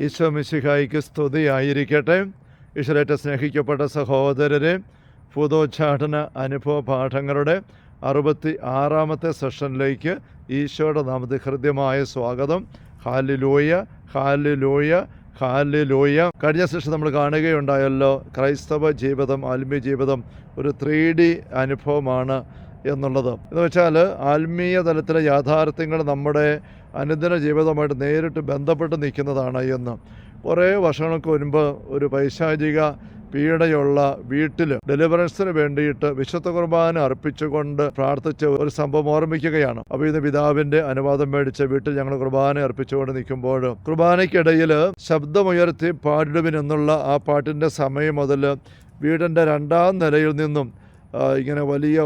ഈശോ മിശിഹായിക്ക് സ്തുതിയായിരിക്കട്ടെ. ഈശ്വരേറ്റ സ്നേഹിക്കപ്പെട്ട സഹോദരരെ, ഭൂതോച്ചാടന അനുഭവ പാഠങ്ങളുടെ 66-ാമത്തെ സെഷനിലേക്ക് ഈശോയുടെ നാമത്തിൽ ഹൃദ്യമായ സ്വാഗതം. ഹാല്ലേലൂയ, ഹാല്ലേലൂയ, ഹാല്ലേലൂയ. കഴിഞ്ഞ സെഷൻ നമ്മൾ കാണുകയുണ്ടായല്ലോ, ക്രൈസ്തവ ജീവിതം, ആത്മീയ ജീവിതം ഒരു 3D അനുഭവമാണ് എന്നുള്ളത്. എന്ന് വെച്ചാൽ ആത്മീയ തലത്തിലെ യാഥാർത്ഥ്യങ്ങൾ നമ്മുടെ അനുദിന ജീവിതമായിട്ട് നേരിട്ട് ബന്ധപ്പെട്ട് നിൽക്കുന്നതാണ് എന്ന്. കുറേ വർഷങ്ങൾക്ക് മുൻപ് ഒരു പൈശാചിക പീഡയുള്ള വീട്ടിൽ ഡെലിവറൻസിന് വേണ്ടിയിട്ട് വിശുദ്ധ കുർബാന അർപ്പിച്ചുകൊണ്ട് പ്രാർത്ഥിച്ച ഒരു സംഭവം ഓർമ്മിക്കുകയാണ്. അപ്പോൾ ഇത് പിതാവിൻ്റെ അനുവാദം മേടിച്ച് വീട്ടിൽ ഞങ്ങൾ കുർബാന അർപ്പിച്ചുകൊണ്ട് നിൽക്കുമ്പോൾ കുർബാനയ്ക്കിടയിൽ ശബ്ദമുയർത്തി പാടിടുവിനെന്നുള്ള ആ പാട്ടിൻ്റെ സമയം മുതൽ വീടിൻ്റെ 2ാം നിലയിൽ നിന്നും ഇങ്ങനെ വലിയ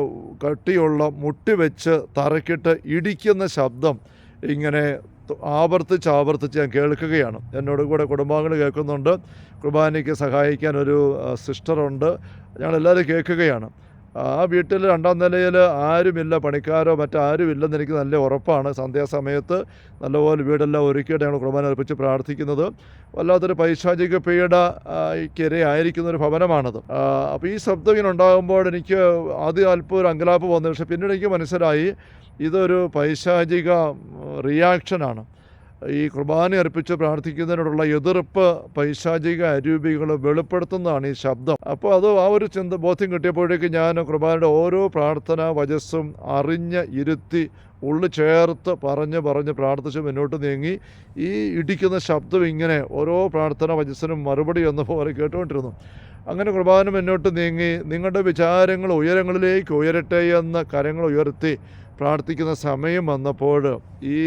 കട്ടിയുള്ള മുട്ടി വെച്ച് തറക്കിട്ട് ഇടിക്കുന്ന ശബ്ദം ഇങ്ങനെ ആവർത്തിച്ച് ഞാൻ കേൾക്കുകയാണ്. എന്നോട് കൂടെ കുടുംബാംഗങ്ങൾ കേൾക്കുന്നുണ്ട്. കുർബാനയ്ക്ക് സഹായിക്കാൻ ഒരു സിസ്റ്ററുണ്ട്. ഞങ്ങളെല്ലാവരും കേൾക്കുകയാണ്. ആ വീട്ടിൽ 2ാം നിലയിൽ ആരുമില്ല, പണിക്കാരോ മറ്റാരുമില്ലെന്ന് എനിക്ക് നല്ല ഉറപ്പാണ്. സന്ധ്യാസമയത്ത് നല്ലപോലെ വീടെല്ലാം ഒരുക്കിയിട്ട് ഞങ്ങൾ കുർബാന അർപ്പിച്ച് പ്രാർത്ഥിക്കുന്നത്. വല്ലാത്തൊരു പൈശാചിക പീഡയ്ക്കിരയായിരിക്കുന്നൊരു ഭവനമാണത്. അപ്പോൾ ഈ ശബ്ദം ഇങ്ങനെ ഉണ്ടാകുമ്പോൾ എനിക്ക് ആദ്യം അല്പം ഒരു അങ്കലാപ്പ് വന്നു. പക്ഷേ പിന്നീട് എനിക്ക് മനസ്സിലായി ഇതൊരു പൈശാചിക റിയാക്ഷനാണ്. ഈ കുർബാന അർപ്പിച്ച് പ്രാർത്ഥിക്കുന്നതിനോടുള്ള എതിർപ്പ് പൈശാചിക അരൂപികൾ വെളിപ്പെടുത്തുന്നതാണ് ഈ ശബ്ദം. അപ്പോൾ അത് ആ ഒരു ബോധ്യം കിട്ടിയപ്പോഴേക്കും ഞാൻ കുർബാനയുടെ ഓരോ പ്രാർത്ഥന വചസ്സും അറിഞ്ഞ് ഇരുത്തി ഉള്ളു ചേർത്ത് പറഞ്ഞ് പ്രാർത്ഥിച്ച് മുന്നോട്ട് നീങ്ങി. ഈ ഇടിക്കുന്ന ശബ്ദം ഇങ്ങനെ ഓരോ പ്രാർത്ഥന വചസ്സിനും മറുപടി എന്ന പോലെ കേട്ടുകൊണ്ടിരുന്നു. അങ്ങനെ കുർബാന മുന്നോട്ട് നീങ്ങി. നിങ്ങളുടെ വിചാരങ്ങൾ ഉയരങ്ങളിലേക്ക് ഉയരട്ടെ എന്ന് കരങ്ങൾ ഉയർത്തി പ്രാർത്ഥിക്കുന്ന സമയം വന്നപ്പോൾ ഈ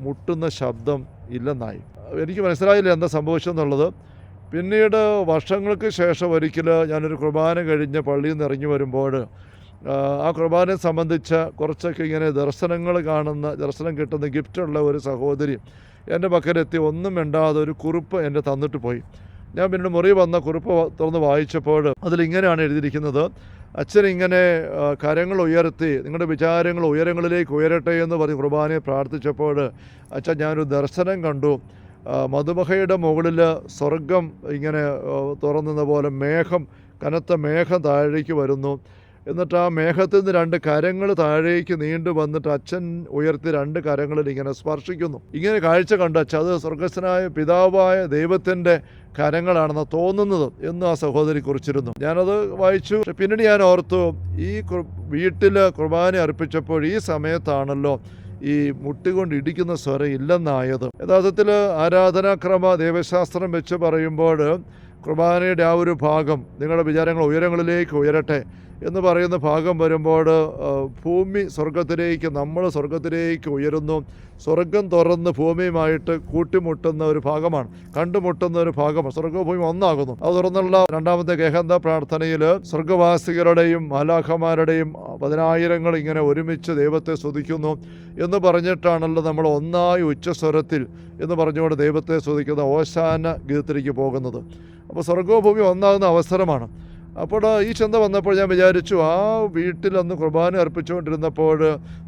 മുട്ടുന്ന ശബ്ദം ഇല്ലെന്നായി. എനിക്ക് മനസ്സിലായില്ല എന്താ സംഭവിച്ചെന്നുള്ളത്. പിന്നീട് വർഷങ്ങൾക്ക് ശേഷം ഒരിക്കൽ ഞാനൊരു കുർബാന കഴിഞ്ഞ് പള്ളിയിൽ നിന്ന് ഇറങ്ങി വരുമ്പോൾ ആ കുർബാനയെ സംബന്ധിച്ച കുറച്ചൊക്കെ ഇങ്ങനെ ദർശനം കിട്ടുന്ന ഗിഫ്റ്റുള്ള ഒരു സഹോദരി എൻ്റെ പക്കലെത്തി ഒന്നും വേണ്ടാതെ ഒരു കുറിപ്പ് എൻ്റെ തന്നിട്ട് പോയി. ഞാൻ പിന്നീട് മുറി വന്ന കുറിപ്പ് തുറന്ന് വായിച്ചപ്പോൾ അതിലിങ്ങനെയാണ് എഴുതിയിരിക്കുന്നത്: അച്ഛൻ ഇങ്ങനെ കരങ്ങൾ ഉയർത്തി നിങ്ങളുടെ വിചാരങ്ങൾ ഉയരങ്ങളിലേക്ക് ഉയരട്ടെ എന്ന് പറഞ്ഞ് കുർബാനയെ പ്രാർത്ഥിച്ചപ്പോൾ അച്ഛൻ ഞാനൊരു ദർശനം കണ്ടു. മധുമഹയുടെ മുകളിൽ സ്വർഗം ഇങ്ങനെ തുറന്നുന്ന പോലെ കനത്ത മേഘം താഴേക്ക് വരുന്നു. എന്നിട്ട് ആ മേഘത്തിൽ നിന്ന് 2 കരങ്ങൾ താഴേക്ക് നീണ്ടു വന്നിട്ട് അച്ഛൻ ഉയർത്തി 2 കരങ്ങളിൽ ഇങ്ങനെ സ്പർശിക്കുന്നു. ഇങ്ങനെ കാഴ്ച കണ്ട അച്ഛൻ അത് സ്വർഗസ്ഥനായ പിതാവായ ദൈവത്തിൻ്റെ കരങ്ങളാണെന്ന് തോന്നുന്നത് എന്ന് ആ സഹോദരി കുറിച്ചിരുന്നു. ഞാനത് വായിച്ചു. പിന്നീട് ഞാൻ ഓർത്തു, ഈ വീട്ടിൽ കുർബാന അർപ്പിച്ചപ്പോൾ ഈ സമയത്താണല്ലോ ഈ മുട്ടികൊണ്ട് ഇടിക്കുന്ന സ്വരം ഇല്ലെന്നായത്. യഥാർത്ഥത്തിൽ ആരാധനാക്രമ ദൈവശാസ്ത്രം വെച്ച് പറയുമ്പോൾ കുർബാനയുടെ ആ ഒരു ഭാഗം നിങ്ങളുടെ വിചാരങ്ങൾ ഉയരങ്ങളിലേക്ക് ഉയരട്ടെ എന്ന് പറയുന്ന ഭാഗം വരുമ്പോൾ ഭൂമി സ്വർഗത്തിലേക്ക്, നമ്മൾ സ്വർഗത്തിലേക്ക് ഉയരുന്നു. സ്വർഗം തുറന്ന് ഭൂമിയുമായിട്ട് കൂട്ടിമുട്ടുന്ന ഒരു ഭാഗമാണ്, കണ്ടുമുട്ടുന്ന ഒരു ഭാഗമാണ്. സ്വർഗഭൂമി ഒന്നാകുന്നു. അത് തുറന്നുള്ള 2ാമത്തെ ഗഹന്ത പ്രാർത്ഥനയിൽ സ്വർഗവാസികളുടെയും മാലാഖമാരുടെയും 10,000 ഇങ്ങനെ ഒരുമിച്ച് ദൈവത്തെ സ്തുതിക്കുന്നു എന്ന് പറഞ്ഞിട്ടാണല്ലോ നമ്മൾ ഒന്നായി ഉച്ചസ്വരത്തിൽ എന്ന് പറഞ്ഞുകൊണ്ട് ദൈവത്തെ സ്തുതിക്കുന്ന ഓശാന ഗീതത്തിലേക്ക് പോകുന്നത്. അപ്പോൾ സ്വർഗഭൂമി ഒന്നാകുന്ന അവസരമാണ്. അപ്പോൾ ഈ ചിന്ത വന്നപ്പോൾ ഞാൻ വിചാരിച്ചു, ആ വീട്ടിലന്ന് കുർബാന അർപ്പിച്ചുകൊണ്ടിരുന്നപ്പോൾ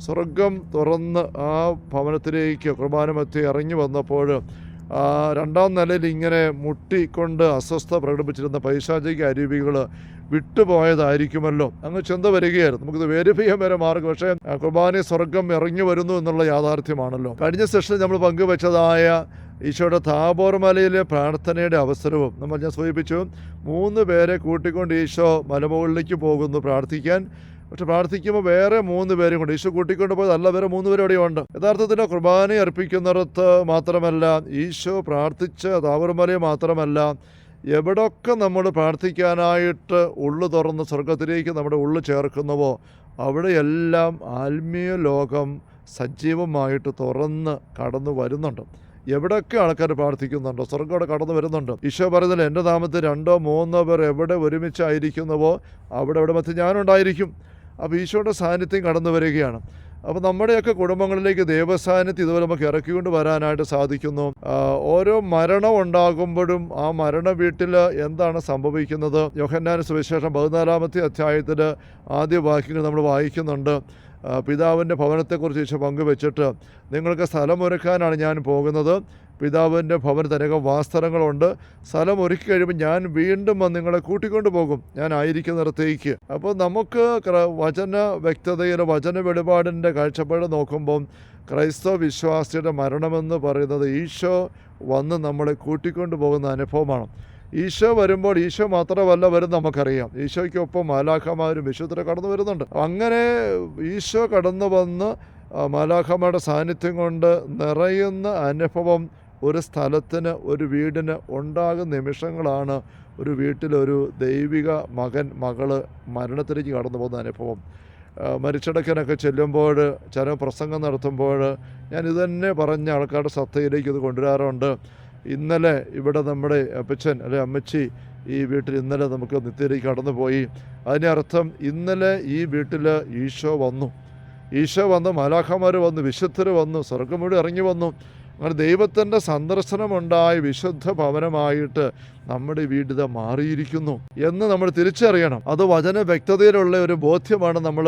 സ്വർഗം തുറന്ന് ആ ഭവനത്തിലേക്ക് കുർബാനമധ്യേ ഇറങ്ങി വന്നപ്പോൾ 2ാം നിലയിൽ ഇങ്ങനെ മുട്ടിക്കൊണ്ട് അസ്വസ്ഥത പ്രകടിപ്പിച്ചിരുന്ന പൈശാചിക അരൂപികൾ വിട്ടുപോയതായിരിക്കുമല്ലോ. അങ്ങ് ചിന്ത വരികയായിരുന്നു. നമുക്കിത് വെരിഫൈ ചെയ്യാൻ വരെ മാർഗം. പക്ഷേ കുർബാന സ്വർഗം ഇറങ്ങി വരുന്നു എന്നുള്ള യാഥാർത്ഥ്യമാണല്ലോ. കഴിഞ്ഞ സെഷനിൽ നമ്മൾ പങ്കുവെച്ചതായ ഈശോയുടെ താബോർ മലയിലെ പ്രാർത്ഥനയുടെ അവസരവും ഞാൻ സൂചിപ്പിച്ചു. 3 പേരെ കൂട്ടിക്കൊണ്ട് ഈശോ മലമുകളിലേക്ക് പോകുന്നു പ്രാർത്ഥിക്കാൻ. പക്ഷെ പ്രാർത്ഥിക്കുമ്പോൾ വേറെ 3 പേരും കൊണ്ട് ഈശോ കൂട്ടിക്കൊണ്ട് പോയതല്ല, വേറെ 3 പേരും അവിടെയുണ്ട്. യഥാർത്ഥത്തിൽ കുർബാന അർപ്പിക്കുന്നിടത്ത് മാത്രമല്ല, ഈശോ പ്രാർത്ഥിച്ച താബോർ മലയിൽ മാത്രമല്ല, എവിടൊക്കെ നമ്മൾ പ്രാർത്ഥിക്കാനായിട്ട് ഉള്ളു തുറന്ന് സ്വർഗത്തിലേക്ക് നമ്മുടെ ഉള്ളു ചേർക്കുന്നുവോ അവിടെയെല്ലാം ആത്മീയ ലോകം സജീവമായിട്ട് തുറന്ന് കടന്നു വരുന്നുണ്ട്. എവിടെയൊക്കെ ആൾക്കാർ പ്രാർത്ഥിക്കുന്നുണ്ടോ സ്വർഗം അവിടെ കടന്നു വരുന്നുണ്ട്. ഈശോ പറയുന്നത്, എൻ്റെ നാമത്തിൽ 2-3 പേർ എവിടെ ഒരുമിച്ചായിരിക്കുന്നുവോ അവിടെ മധ്യ ഞാനുണ്ടായിരിക്കും. അപ്പോൾ ഈശോയുടെ സാന്നിധ്യം കടന്നു വരികയാണ്. അപ്പോൾ നമ്മുടെയൊക്കെ കുടുംബങ്ങളിലേക്ക് ദൈവസാന്നിധ്യം ഇതുപോലെ നമുക്ക് ഇറക്കിക്കൊണ്ട് വരാനായിട്ട് സാധിക്കുന്നു. ഓരോ മരണം ഉണ്ടാകുമ്പോഴും ആ മരണ വീട്ടിൽ എന്താണ് സംഭവിക്കുന്നത്? യോഹന്നാന്റെ സുവിശേഷം 14-ാമത്തെ അധ്യായത്തിൽ ആദ്യ വാക്യങ്ങൾ നമ്മൾ വായിക്കുന്നുണ്ട്. പിതാവിൻ്റെ ഭവനത്തെക്കുറിച്ച് ഈശോ പങ്കുവെച്ചിട്ട്, നിങ്ങൾക്ക് സ്ഥലമൊരുക്കാനാണ് ഞാൻ പോകുന്നത്, പിതാവിൻ്റെ ഭവനത്തിൽ അനേകം വാസ്തവങ്ങളുണ്ട്. സ്ഥലം ഒരുക്കി കഴിയുമ്പോൾ ഞാൻ വീണ്ടും വന്ന് നിങ്ങളെ കൂട്ടിക്കൊണ്ട് പോകും, ഞാൻ ആയിരിക്കുന്നിടത്തേക്ക്. അപ്പോൾ നമുക്ക് വചന വ്യക്തതയിൽ വചന വെളിപാടിൻ്റെ കാഴ്ചപ്പാട് നോക്കുമ്പം ക്രൈസ്തവ വിശ്വാസിയുടെ മരണമെന്ന് പറയുന്നത് ഈശോ വന്ന് നമ്മളെ കൂട്ടിക്കൊണ്ട് പോകുന്ന അനുഭവമാണ്. ഈശോ വരുമ്പോൾ ഈശോ മാത്രമല്ല വരുന്നത് നമുക്കറിയാം, ഈശോയ്ക്കൊപ്പം മാലാഖമാരും വിശുദ്ധരെ കടന്നു വരുന്നുണ്ട്. അങ്ങനെ ഈശോ കടന്നു വന്ന് മാലാഖമാരുടെ സാന്നിധ്യം കൊണ്ട് നിറയുന്ന അനുഭവം ഒരു സ്ഥലത്തിന്, ഒരു വീടിന് ഉണ്ടാകുന്ന നിമിഷങ്ങളാണ് ഒരു വീട്ടിലൊരു ദൈവിക മകൻ മകള് മരണത്തിലേക്ക് കടന്നു പോകുന്ന അനുഭവം. മരിച്ചടക്കനൊക്കെ ചെല്ലുമ്പോൾ, ചില പ്രസംഗം നടത്തുമ്പോൾ ഞാൻ ഇതുതന്നെ പറഞ്ഞ ആൾക്കാരുടെ ശ്രദ്ധയിലേക്ക് ഇത് കൊണ്ടുവരാറുണ്ട്. ഇന്നലെ ഇവിടെ നമ്മുടെ അപ്പച്ചൻ അല്ലെ അമ്മച്ചി ഈ വീട്ടിൽ ഇന്നലെ നമുക്ക് നിത്യയിലേക്ക് കടന്നുപോയി. അതിനർത്ഥം ഇന്നലെ ഈ വീട്ടിൽ ഈശോ വന്നു, മാലാഖമാർ വന്നു, വിശുദ്ധർ വന്നു, സ്വർഗ്ഗം മുഴുവൻ ഇറങ്ങി വന്നു. അങ്ങനെ ദൈവത്തിൻ്റെ സന്ദർശനമുണ്ടായി വിശുദ്ധ ഭവനമായിട്ട് നമ്മുടെ വീട് മാറിയിരിക്കുന്നു എന്ന് നമ്മൾ തിരിച്ചറിയണം. അത് വചന വ്യക്തതയിലുള്ള ഒരു ബോധ്യമാണ് നമ്മൾ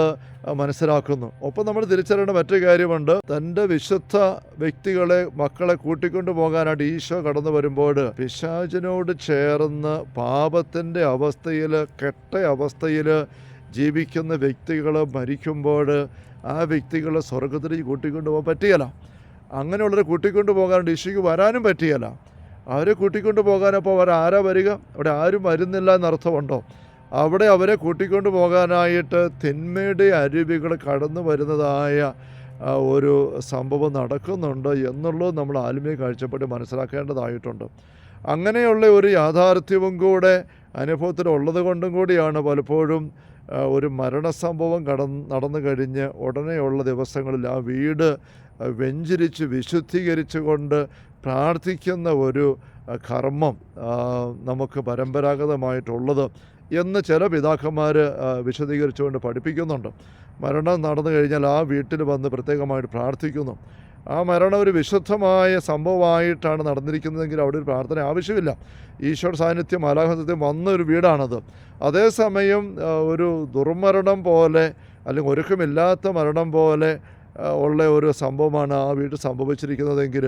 മനസ്സിലാക്കുന്നു. ഒപ്പം നമ്മൾ തിരിച്ചറിയേണ്ട മറ്റൊരു കാര്യമുണ്ട്. തൻ്റെ വിശുദ്ധ വ്യക്തികളെ, മക്കളെ കൂട്ടിക്കൊണ്ടു പോകാനായിട്ട് ഈശോ കടന്നു വരുമ്പോൾ പിശാചിനോട് ചേർന്ന് പാപത്തിൻ്റെ അവസ്ഥയിൽ, കെട്ട അവസ്ഥയിൽ ജീവിക്കുന്ന വ്യക്തികൾ മരിക്കുമ്പോൾ ആ വ്യക്തികൾ സ്വർഗത്തിലേക്ക് കൂട്ടിക്കൊണ്ടു പോകാൻ പറ്റുകയില്ല. അങ്ങനെയുള്ളവരെ കൂട്ടിക്കൊണ്ട് പോകാനുണ്ട് ഈശോയ്ക്ക് വരാനും പറ്റുകയില്ല. അവരെ കൂട്ടിക്കൊണ്ട് പോകാനപ്പോൾ അവരാരാ വരിക? അവിടെ ആരും വരുന്നില്ല എന്നർത്ഥമുണ്ടോ? അവിടെ അവരെ കൂട്ടിക്കൊണ്ട് പോകാനായിട്ട് തിന്മയുടെ അരുവികൾ കടന്നു വരുന്നതായ ഒരു സംഭവം നടക്കുന്നുണ്ട് എന്നുള്ളത് നമ്മൾ ആത്മീയ കാഴ്ചപ്പാട് മനസ്സിലാക്കേണ്ടതായിട്ടുണ്ട്. അങ്ങനെയുള്ള ഒരു യാഥാർത്ഥ്യവും കൂടെ അനുഭവത്തിലുള്ളത് കൊണ്ടും കൂടിയാണ് പലപ്പോഴും ഒരു മരണസംഭവം നടന്നു കഴിഞ്ഞ് ഉടനെയുള്ള ദിവസങ്ങളിൽ ആ വീട് വെഞ്ചരിച്ച് വിശുദ്ധീകരിച്ചു കൊണ്ട് പ്രാർത്ഥിക്കുന്ന ഒരു കർമ്മം നമുക്ക് പരമ്പരാഗതമായിട്ടുള്ളത് എന്ന് ചില പിതാക്കന്മാർ വിശദീകരിച്ചുകൊണ്ട് പഠിപ്പിക്കുന്നുണ്ട്. മരണം നടന്നു കഴിഞ്ഞാൽ ആ വീട്ടിൽ വന്ന് പ്രത്യേകമായിട്ട് പ്രാർത്ഥിക്കുന്നു. ആ മരണം ഒരു വിശുദ്ധമായ സംഭവമായിട്ടാണ് നടന്നിരിക്കുന്നതെങ്കിൽ അവിടെ ഒരു പ്രാർത്ഥന ആവശ്യമില്ല. ഈശോയുടെ സാന്നിധ്യം, മാലാഖാസാന്നിധ്യം വന്ന ഒരു വീടാണത്. അതേസമയം ഒരു ദുർമരണം പോലെ അല്ലെങ്കിൽ ഒരുക്കമില്ലാത്ത മരണം പോലെ ഉള്ള ഒരു സംഭവമാണ് ആ വീട്ടിൽ സംഭവിച്ചിരിക്കുന്നതെങ്കിൽ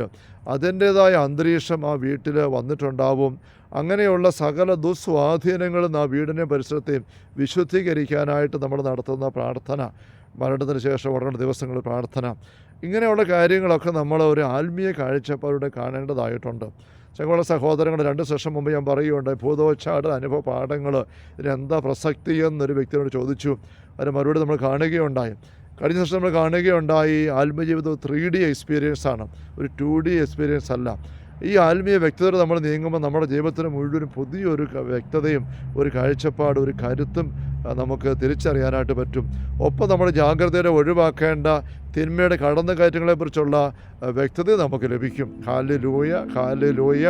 അതിൻ്റേതായ അന്തരീക്ഷം ആ വീട്ടിൽ വന്നിട്ടുണ്ടാവും. അങ്ങനെയുള്ള സകല ദുസ്വാധീനങ്ങളും ആ വീടിനെ പരിസരത്തെയും വിശുദ്ധീകരിക്കാനായിട്ട് നമ്മൾ നടത്തുന്ന പ്രാർത്ഥന, മരണത്തിന് ശേഷം ഉടനെ ദിവസങ്ങളിൽ പ്രാർത്ഥന, ഇങ്ങനെയുള്ള കാര്യങ്ങളൊക്കെ നമ്മൾ ഒരു ആത്മീയ കാഴ്ചപ്പാടിലൂടെ കാണേണ്ടതായിട്ടുണ്ട്. ഞങ്ങളുടെ സഹോദരങ്ങൾ 2 സെഷൻ മുമ്പ് ഞാൻ പറയുകയുണ്ടായി, ഭൂതോച്ചാട അനുഭവ പാഠങ്ങൾ ഇതിനെന്താ പ്രസക്തി എന്നൊരു വ്യക്തിയോട് ചോദിച്ചു. അതിന് മറുപടി നമ്മൾ കാണുകയുണ്ടായി. കഴിഞ്ഞ ദിവസം നമ്മൾ കാണുകയുണ്ടായി, ആത്മജീവിതം 3D എക്സ്പീരിയൻസ് ആണ്, ഒരു 2D എക്സ്പീരിയൻസ് അല്ല. ഈ ആത്മീയ വ്യക്തത നമ്മൾ നീങ്ങുമ്പോൾ നമ്മുടെ ജീവിതത്തിന് മുഴുവനും പുതിയൊരു വ്യക്തതയും ഒരു കാഴ്ചപ്പാട്, ഒരു കരുത്തും നമുക്ക് തിരിച്ചറിയാനായിട്ട് പറ്റും. ഒപ്പം നമ്മൾ ജാഗ്രതയുടെ ഒഴിവാക്കേണ്ട തിന്മയുടെ കടന്നുകയറ്റങ്ങളെക്കുറിച്ചുള്ള വ്യക്തത നമുക്ക് ലഭിക്കും. Hallelujah, hallelujah.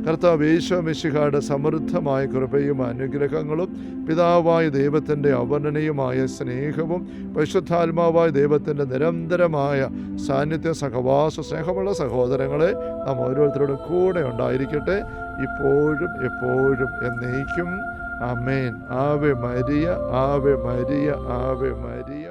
കർത്താവ് യേശു മിശിഹായുടെ സമൃദ്ധമായ കൃപയും അനുഗ്രഹങ്ങളും പിതാവായ ദൈവത്തിൻ്റെ അവർണ്ണനീയമായ സ്നേഹവും പരിശുദ്ധാത്മാവായ ദൈവത്തിൻ്റെ നിരന്തരമായ സാന്നിധ്യം, സഹവാസ സ്നേഹമുള്ള സഹോദരങ്ങളെ നാം ഓരോരുത്തരോടും കൂടെ ഉണ്ടായിരിക്കട്ടെ, ഇപ്പോഴും എപ്പോഴും എന്നേക്കും. ആമേൻ. Ave Maria, Ave Maria, Ave Maria.